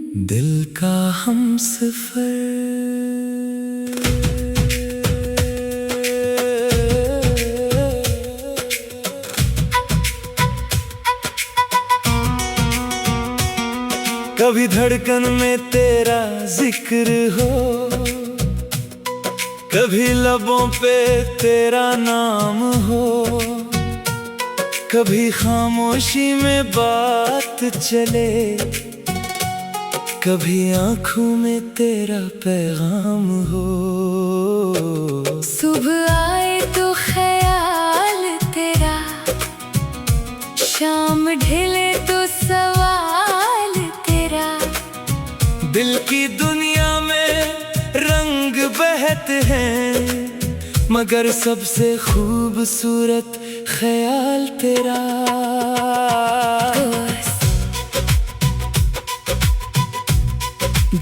दिल का हमसफर। कभी धड़कन में तेरा जिक्र हो, कभी लबों पे तेरा नाम हो, कभी खामोशी में बात चले, कभी आँखों में तेरा पैगाम हो। सुबह आए तो ख्याल तेरा, शाम ढले तो सवाल तेरा। दिल की दुनिया में रंग बहते हैं, मगर सबसे खूबसूरत ख्याल तेरा।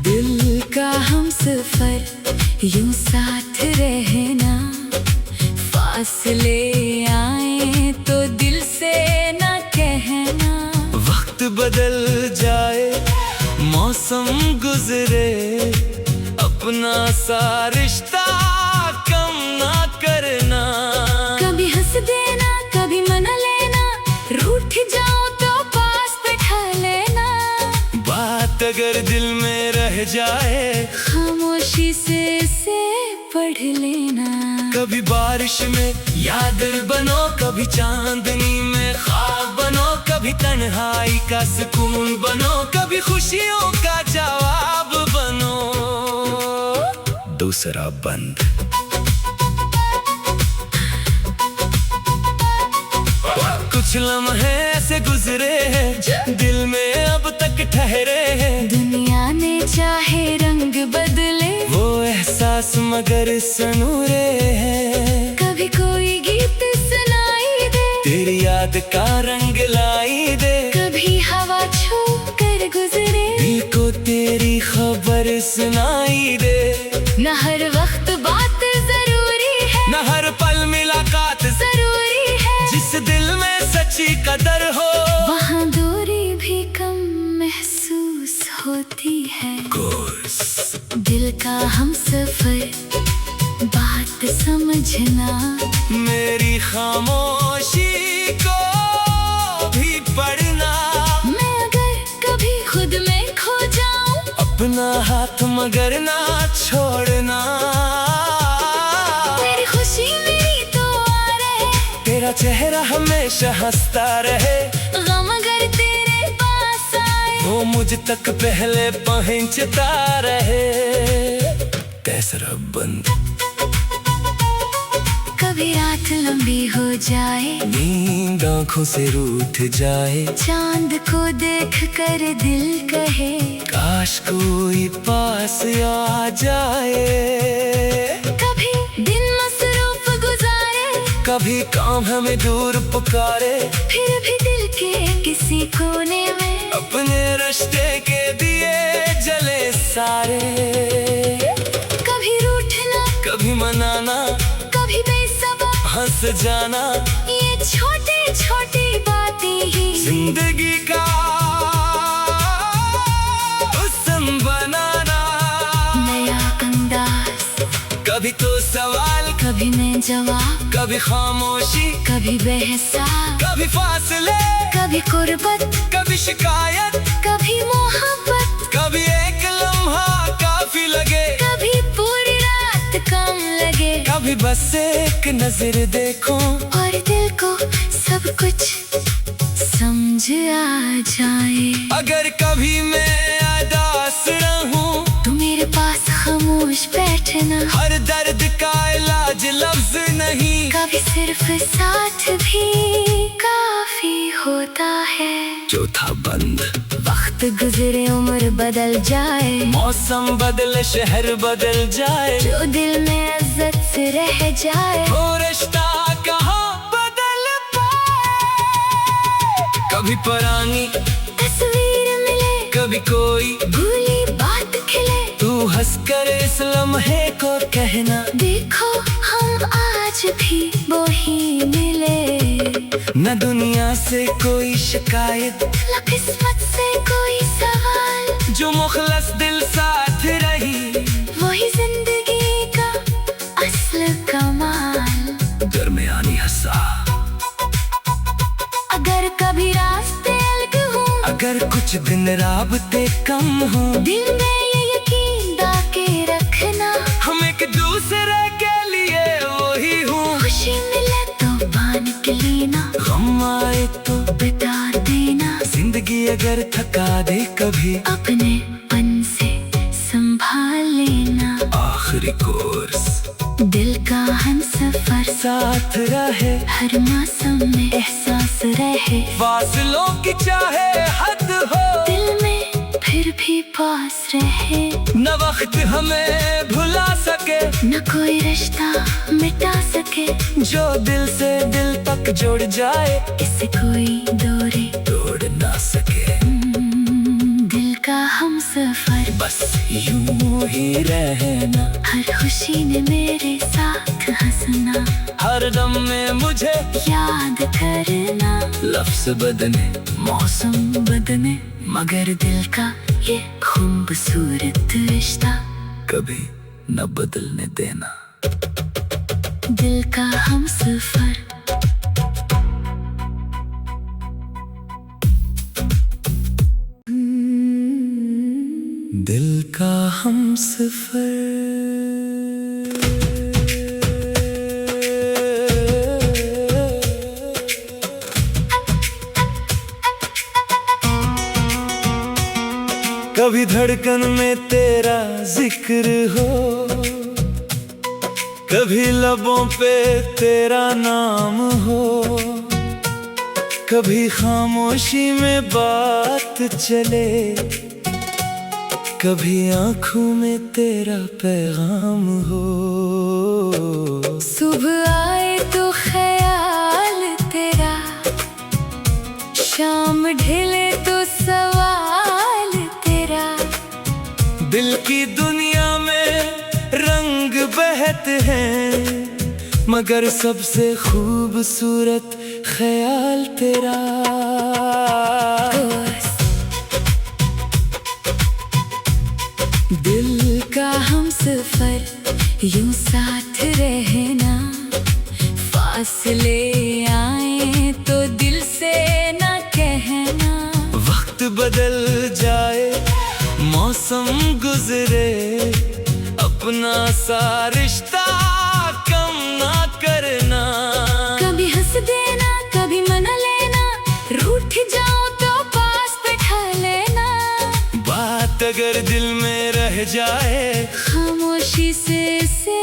दिल का हमसफर यूं साथ रहना, फासले आए तो दिल से ना कहना। वक्त बदल जाए, मौसम गुजरे, अपना सा रिश्ता कम ना करना। कभी हंस देना, कभी मना लेना, रूठ जाओ तो पास बैठा लेना। बात अगर दिल में रह जाए, खामोशी से इसे पढ़ लेना। कभी बारिश में याद बनो, कभी चांदनी में ख्वाब बनो, कभी तन्हाई का सुकून बनो, कभी खुशियों का जवाब बनो। दूसरा बंद। कुछ लम्हे ऐसे गुजरे हैं, दिल में अब तक ठहरे हैं। दुनिया ने चाहे रंग बदले, वो एहसास मगर सनूरे हैं। कभी कोई गीत सुनाई दे, तेरी याद का रंग लाई दे, कभी हवा छू कर गुजरे, दिल को तेरी खबर सुनाई दे। न हर वक्त बात जरूरी है, न हर पल मुलाकात जरूरी है। जिस दिल में सच्ची कदर हो, वहाँ दूरी भी कम महसूस होती है। दिल का हमसफर, बात समझना। मेरी खामोशी को भी पढ़ना। मैं अगर कभी खुद में खो जाऊं, अपना हाथ मगर ना छोड़ना। तेरी खुशी मेरी तो आ रहे, तेरा चेहरा हमेशा हंसता रहे। गम अगर तेरे पास आए, वो मुझ तक पहले पहुंचता रहे। तीसरा बंद। कभी रात लंबी हो जाए, नींद आँखों से रूठ जाए, चांद को देख कर दिल कहे, काश कोई पास आ जाए। कभी दिन मसरूफ गुजारे, कभी काम हमें दूर पुकारे, फिर भी दिल के किसी कोने में अपने रिश्ते के दिए जले सारे। कभी रूठना, कभी मनाना, कभी बेसब्र हंस जाना, ये छोटी छोटी बातें ही जिंदगी का हुस्न बनाना। नया अंदाज, कभी तो सवाल, कभी नए जवाब, कभी खामोशी, कभी बेहिसाब, कभी फासले, कभी कुर्बत, कभी शिकायत, कभी मोहब्बत, कभी एक लम्हा काफी लगे, कभी पूरी रात कम लगे। कभी बस एक नजर देखो और दिल को सब कुछ समझ आ जाए। अगर कभी मैं उदास रहूं, तू मेरे पास खामोश बैठना। हर दर्द का इलाज लफ्ज नहीं, कभी सिर्फ साथ भी काफी होता है। चौथा बंद। वक्त गुजरे उम्र बदल जाए, मौसम बदले शहर बदल जाए, जो दिल में इज्जत से रह जाए, वो रिश्ता कहाँ बदल पाए। कभी पुरानी तस्वीर मिले, कभी कोई भूली बात खिले, तू हंसकर इस लम्हे को कहना, देखो हम आज भी वो ही मिले। न दुनिया से कोई शिकायत, न किस्मत से कोई सवाल, जो मुख अगर कुछ दिन राबते कम हो, दिल में ये यकीन दाके रखना, हम एक दूसरे के लिए वही हूँ। खुशी मिले तो बांट लेना, गम आए तो बिता देना, जिंदगी अगर थका दे कभी, अपने पन से संभाल लेना। आखिरी कोर्स दिल का हमसफर साथ रहे, हर मौसम में एहसास रहे, फासलों की चाहे हद हो, दिल में फिर भी पास रहे। न वक्त हमें भुला सके, न कोई रिश्ता मिटा सके, जो दिल से दिल तक जुड़ जाए, इसे कोई दूरी तोड़ ना सके। दिल का हमसफर बस यूं ही रहना, हर खुशी ने मेरे साथ हंसना, हर दम में मुझे याद करना। लफ्ज़ बदने, मौसम बदने, मगर दिल का ये खूबसूरत रिश्ता कभी न बदलने देना। दिल का हमसफर। दिल का हमसफर। कभी धड़कन में तेरा जिक्र हो, कभी लबों पे तेरा नाम हो, कभी खामोशी में बात चले, कभी आँखों में तेरा पैगाम हो। सुबह आए तो ख्याल तेरा, शाम ढले तो सवाल तेरा, दिल की दुनिया में रंग बहते हैं, मगर सबसे खूबसूरत ख्याल तेरा। दिल का हमसफर यूं साथ रहना, फासले आए तो दिल से ना कहना। वक्त बदल जाए, मौसम गुजरे, अपना सा रिश्ता कम ना करना। कभी हंस देना, कभी मना लेना, रूठ जाओ तो पास बैठा लेना। बात अगर दिल में रह जाए, खामोशी से इसे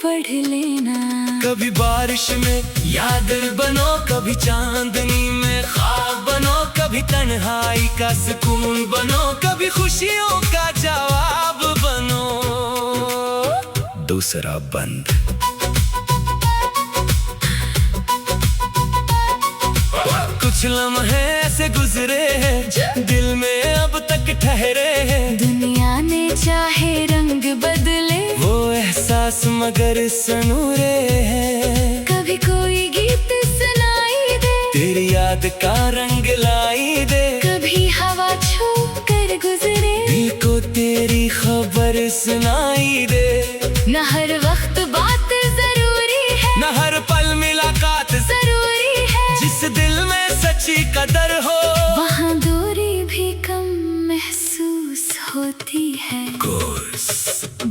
पढ़ लेना। कभी बारिश में याद बनो, कभी चांदनी में ख्वाब बनो, कभी तन्हाई का सुकून बनो, कभी खुशियों का जवाब बनो। दूसरा बंद। कुछ लम्हे ऐसे गुजरे हैं, दिल में अब तक ठहरे हैं। दुनिया ने चाहे रंग बदले, वो एहसास मगर सनूरे हैं। कभी कोई गीत सुनाई दे, तेरी याद का रंग लाई दे, कभी हवा छू कर गुजरे, दिल को तेरी खबर सुनाई दे। न हर वक्त बात जरूरी है, न हर पल मुलाकात जरूरी है। जिस दिल में सच्ची कदर हो, वहाँ दूरी भी कम महसूस होती है।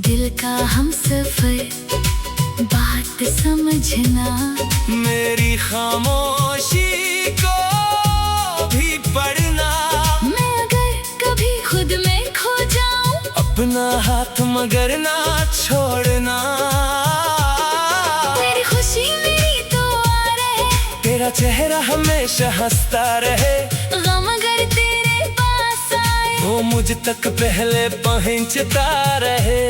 दिल का हमसफर, बात समझना, मेरी खामोशी को भी पढ़ना। मैं अगर कभी खुद में खो जाऊं, अपना हाथ मगर ना छोड़ना। तेरी खुशी मेरी तो आ रहे, तेरा चेहरा हमेशा हंसता रहे, गम अगर तेरे पास आए, वो मुझ तक पहले पहुंचता रहे।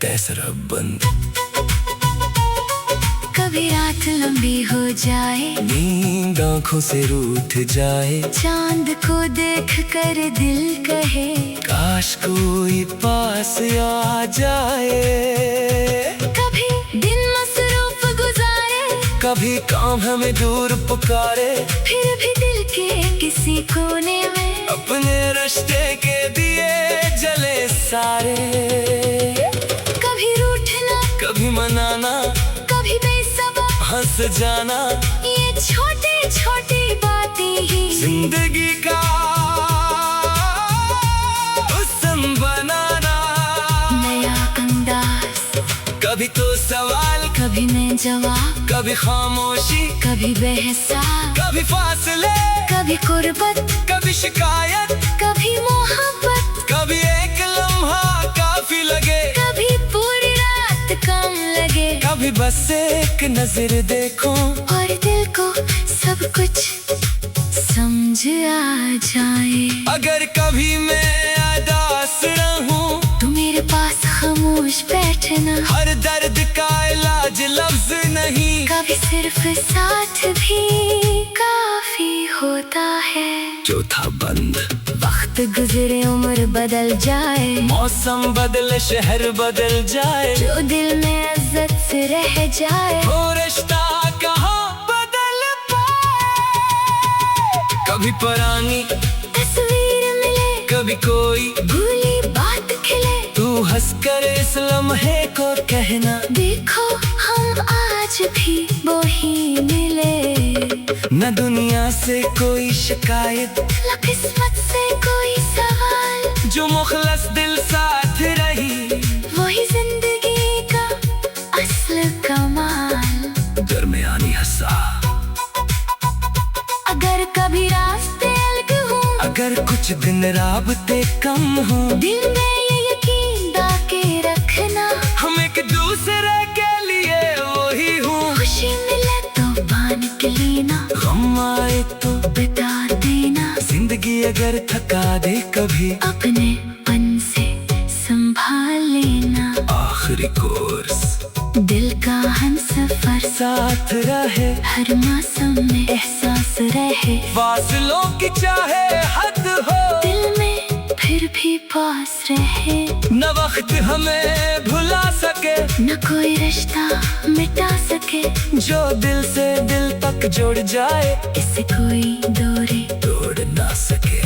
तीसरा बंद। कभी रात लंबी हो जाए, नींद आँखों से रूठ जाए, चांद को देख कर दिल कहे, काश कोई पास आ जाए। कभी दिन मसरूफ गुजारे, कभी काम हमें दूर पुकारे, फिर भी दिल के किसी कोने में अपने रिश्ते के दिए जले सारे। कभी रूठना, कभी मनाना, कभी बेसबब हंस जाना, ये छोटी छोटी बातें ही जिंदगी का हुस्न बनाना। नया अंदाज, कभी तो सवाल, कभी में जवाब, कभी खामोशी, कभी बेहिसाब, कभी फासले, कभी कुर्बत, कभी शिकायत, कभी मोहब्बत, कभी एक लम्हा काफी लगे, कभी पूरी रात कम लगे। कभी बस एक नजर देखो और दिल को सब कुछ समझ आ जाए। अगर कभी मैं उदास रहूं तू मेरे पास खामोश बैठना। हर दर्द का इलाज लफ्ज नहीं, कभी सिर्फ साथ भी काफी होता है। चौथा बंद। वक्त गुजरे उम्र बदल जाए, मौसम बदले शहर बदल जाए, जो दिल में इज्जत से रह जाए वो रिश्ता कहाँ बदल पाए। कभी पुरानी तस्वीर मिले, कभी कोई भूली बात खिले। तू हंसकर इस लम्हे को कहना, देखो हम आज भी वो ही मिले। न दुनिया से कोई शिकायत, न किस्मत से कोई सवाल, जो मुखलस दिल साथ रही वही जिंदगी का असल कमाल। दरमियानी हंसा। अगर कभी रास्ते अलग हों, अगर कुछ दिन राबते कम हो, दिल में ये यकीन दाके रखना, हम एक दूसरे के लिए वही हूँ। खुशी मिले तो बांट लेना, गम आए तो बिता देना। जिंदगी अगर थका दे कभी, अपने पन से संभाल लेना। आखिरी कोर्स दिल का हम सफर, साथ रहे हर मौसम में एहसास रहे। फासलों की चाहे हद हो, दिल में फिर भी पास रहे। न वक्त हमें भुला सके, न कोई रिश्ता मिटा सके। जो दिल से दिल तक जुड़ जाए, इसे कोई दूरी तोड़ ना सके।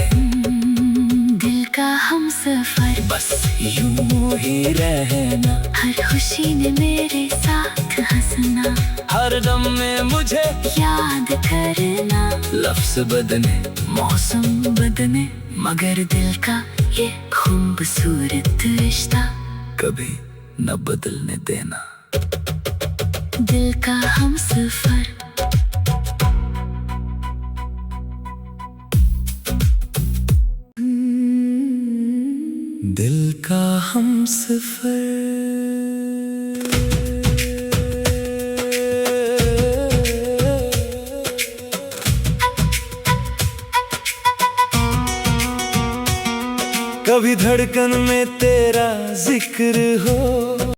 दिल का हम सफर, बस यूं ही रहना, हर खुशी ने मेरे साथ हंसना। हर दम में मुझे याद करना, लफ्ज बदने मौसम बदने, मगर दिल का ये खूबसूरत रिश्ता कभी न बदलने देना। दिल का हम सफर। दिल का हम सफर। कभी धड़कन में तेरा जिक्र हो,